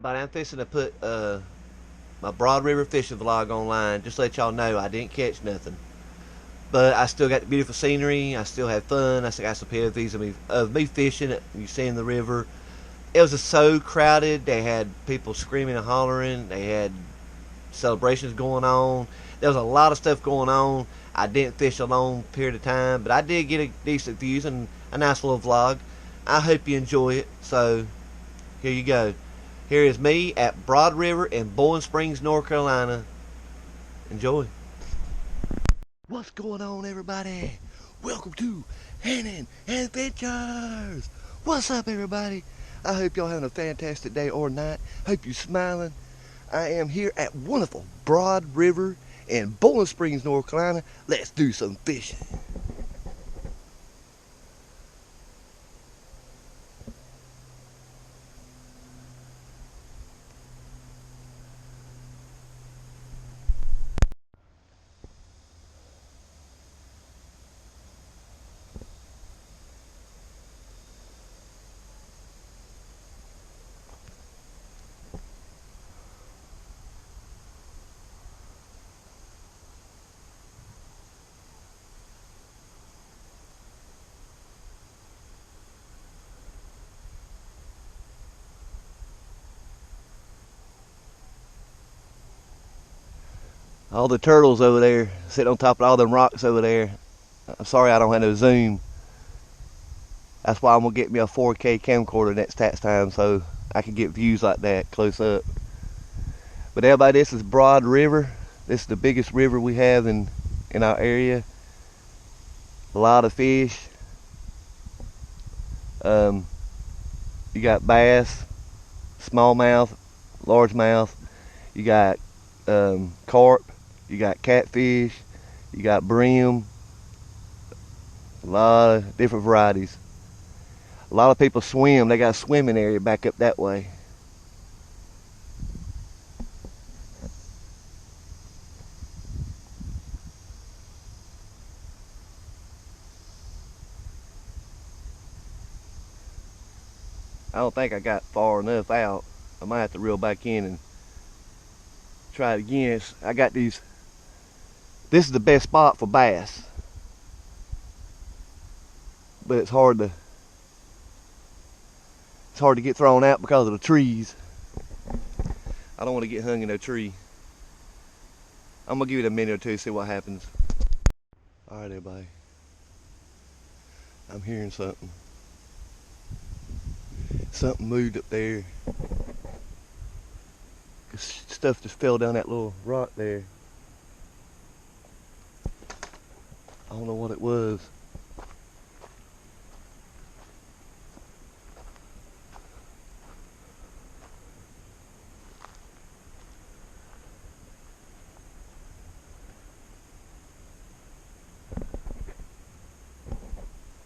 everybody. I'm fixing to put my Broad River fishing vlog online. Just to let y'all know I didn't catch nothing. But I still got the beautiful scenery. I still had fun. I still got some POVs of me fishing. You see in the river. It was just so crowded. They had people screaming and hollering. They had celebrations going on. There was a lot of stuff going on. I didn't fish a long period of time, but I did get a decent views and a nice little vlog. I hope you enjoy it. So here you go. Here is me at Broad River in Bowling Springs, North Carolina. Enjoy. What's going on, everybody? Welcome to Hannon Adventures. What's up, everybody? I hope y'all having a fantastic day or night. Hope you're smiling. I am here at wonderful Broad River in Bowling Springs, North Carolina. Let's do some fishing. All the turtles over there sitting on top of all them rocks over there. I'm sorry I don't have no zoom. That's why I'm gonna get me a 4K camcorder next tax time so I can get views like that close up. But everybody, this is Broad River. This is the biggest river we have in our area. A lot of fish. You got bass, smallmouth, largemouth. You got carp. You got catfish. You got brim. A lot of different varieties. A lot of people swim. They got a swimming area back up that way. I don't think I got far enough out. I might have to reel back in and try it again. I got these. This is the best spot for bass, but it's hard to get thrown out because of the trees. I don't want to get hung in a tree. I'm gonna give it a minute or two, see what happens. All right, everybody. I'm hearing something. Something moved up there. Stuff just fell down that little rock there. I don't know what it was.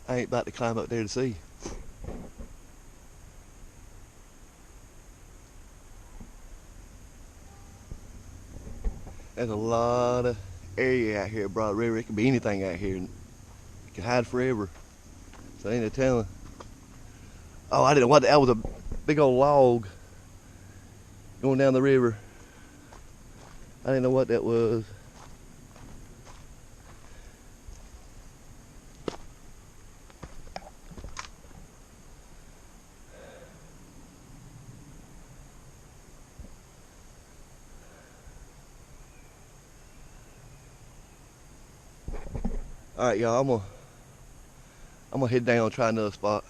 I ain't about to climb up there to see. There's a lot of area out here at Broad River. It could be anything out here. It can hide forever. So ain't no telling. Oh, I didn't know what that was. A big old log going down the river. I didn't know what that was. All right, y'all. I'm gonna head down and try another spot.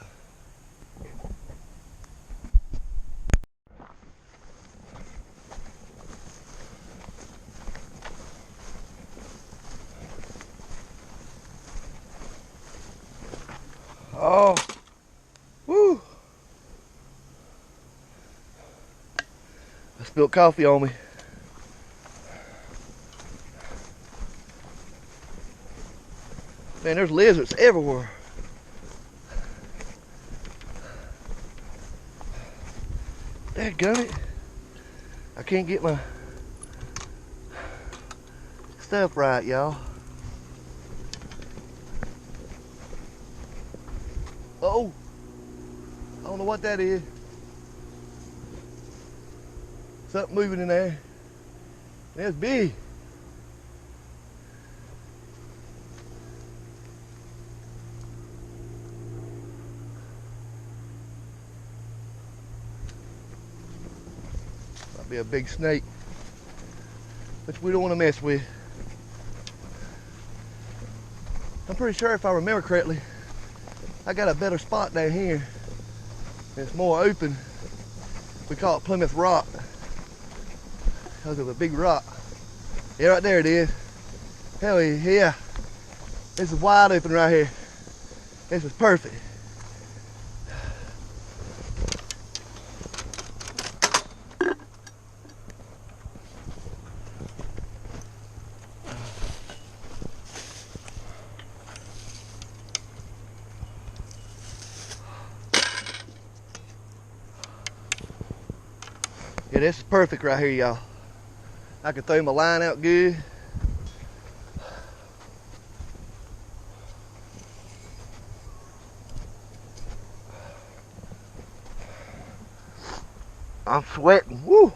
Oh, woo! I spilled coffee on me. Man, there's lizards everywhere. Dadgummit. I can't get my stuff right, y'all. Oh, I don't know what that is. Something moving in there. That's big. Might be a big snake, which we don't want to mess with. I'm pretty sure if I remember correctly, I got a better spot down here. It's more open. We call it Plymouth Rock because of a big rock. Yeah, right there it is. Hell yeah. This is wide open right here. This is perfect. Yeah, this is perfect right here, y'all. I can throw my line out good. I'm sweating. Woo!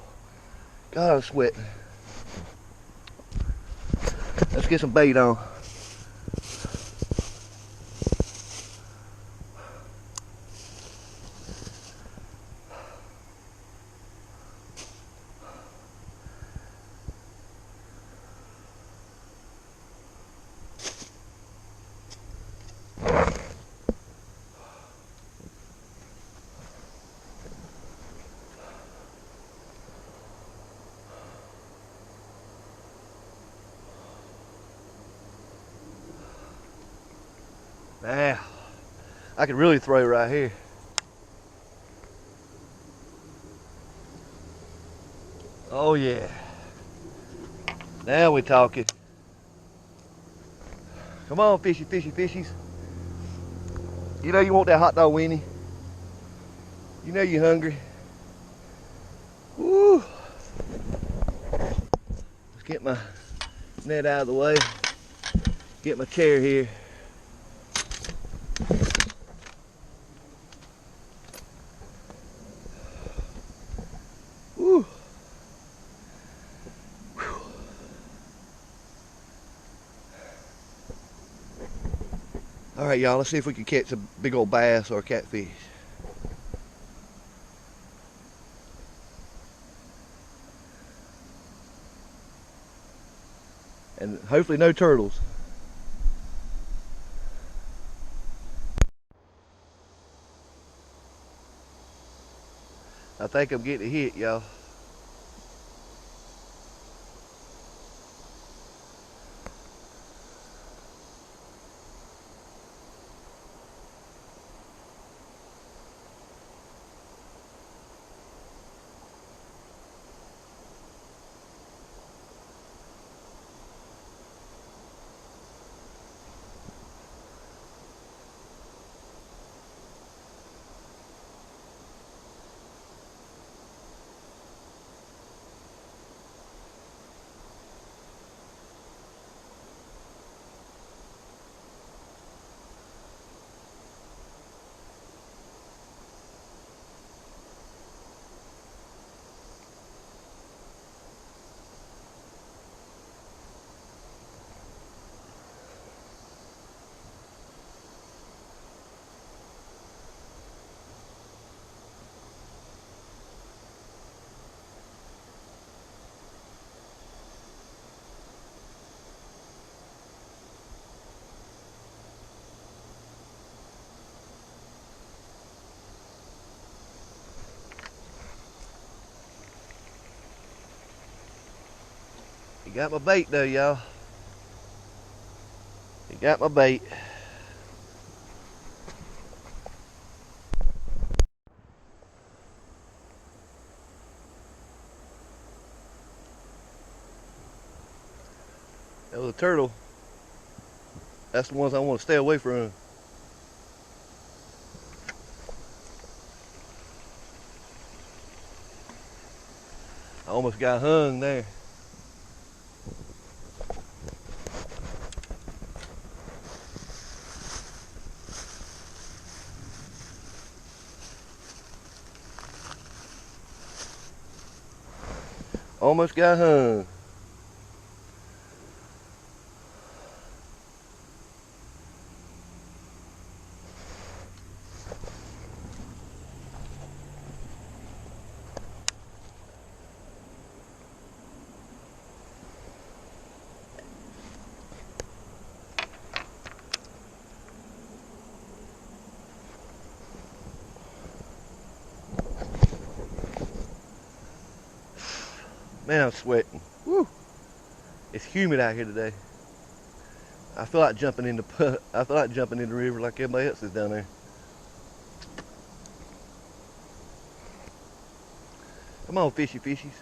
God, I'm sweating. Let's get some bait on. Now, I can really throw right here. Oh yeah. Now we're talking. Come on, fishy, fishy, fishies. You know you want that hot dog weenie. You know you're hungry. Woo! Let's get my net out of the way. Get my chair here. Woo! All right, y'all, let's see if we can catch a big old bass or a catfish. And hopefully no turtles. I think I'm getting a hit, y'all. You got my bait though, y'all. You got my bait. That was a turtle. That's the ones I want to stay away from. I almost got hung there. Almost got hung. Man, I'm sweating. Woo! It's humid out here today. I feel like jumping in the river like everybody else is down there. Come on, fishy fishies.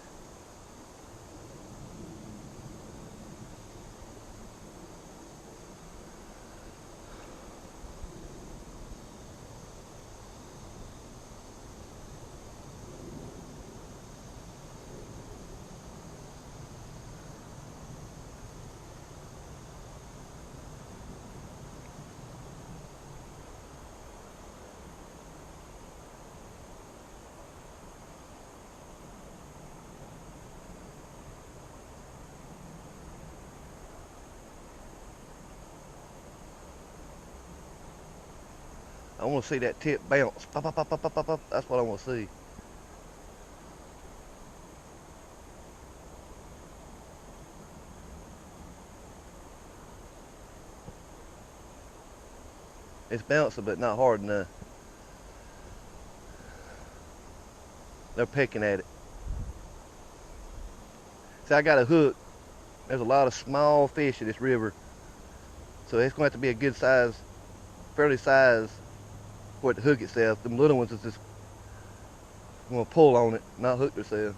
I want to see that tip bounce. Pop, pop, pop, pop, pop, pop, pop. That's what I want to see. It's bouncing, but not hard enough. They're pecking at it. See, I got a hook. There's a lot of small fish in this river. So it's going to have to be a good size, fairly size for it to hook itself. Them little ones is just going to pull on it, not hook themselves.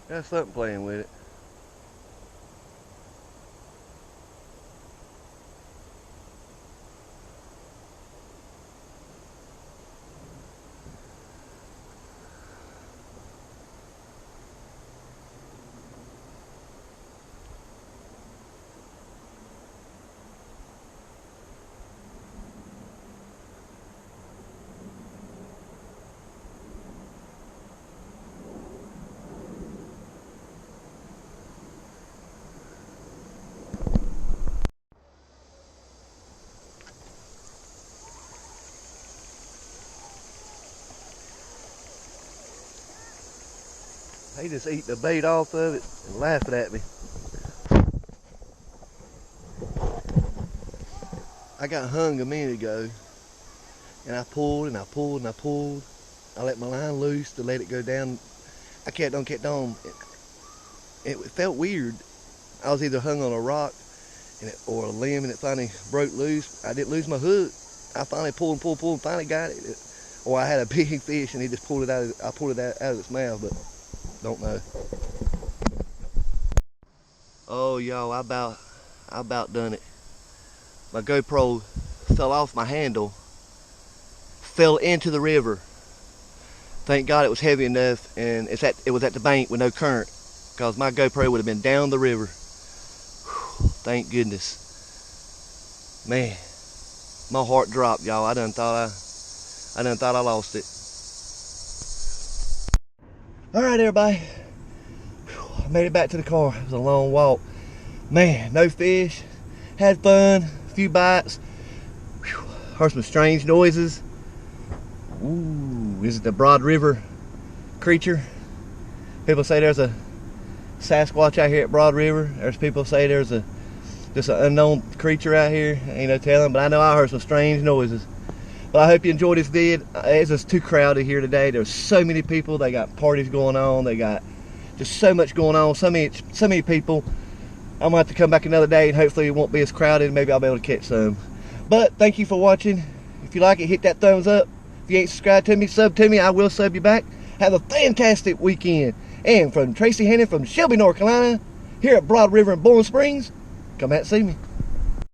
Got something playing with it. They just eat the bait off of it and laughing at me. I got hung a minute ago, and I pulled and I pulled and I pulled. I let my line loose to let it go down. I kept on. It felt weird. I was either hung on a rock or a limb, and it finally broke loose. I didn't lose my hook. I finally pulled and finally got it. Or I had a big fish and he just pulled it out. I pulled it out of its mouth, but don't know. Oh, y'all, I about done it. My GoPro fell off my handle, fell into the river. Thank God it was heavy enough, and it was at the bank with no current, because my GoPro would have been down the river. Whew, thank goodness. Man, my heart dropped, y'all. I done thought I lost it. All right, everybody. Whew, I made it back to the car. It was a long walk. Man, no fish. Had fun. A few bites. Whew, heard some strange noises. Ooh, is it the Broad River creature? People say there's a Sasquatch out here at Broad River. There's people say there's just an unknown creature out here. Ain't no telling, but I know I heard some strange noises. But I hope you enjoyed this vid. It's just too crowded here today. There's so many people. They got parties going on. They got just so much going on, so many people. I'm gonna have to come back another day, and hopefully it won't be as crowded. Maybe I'll be able to catch some. But thank you for watching. If you like it, hit that thumbs up. If you ain't subscribed to me, sub to me. I will sub you back. Have a fantastic weekend. And from Tracy Hannon from Shelby, North Carolina, here at Broad River in Bowling Springs, come out and see me.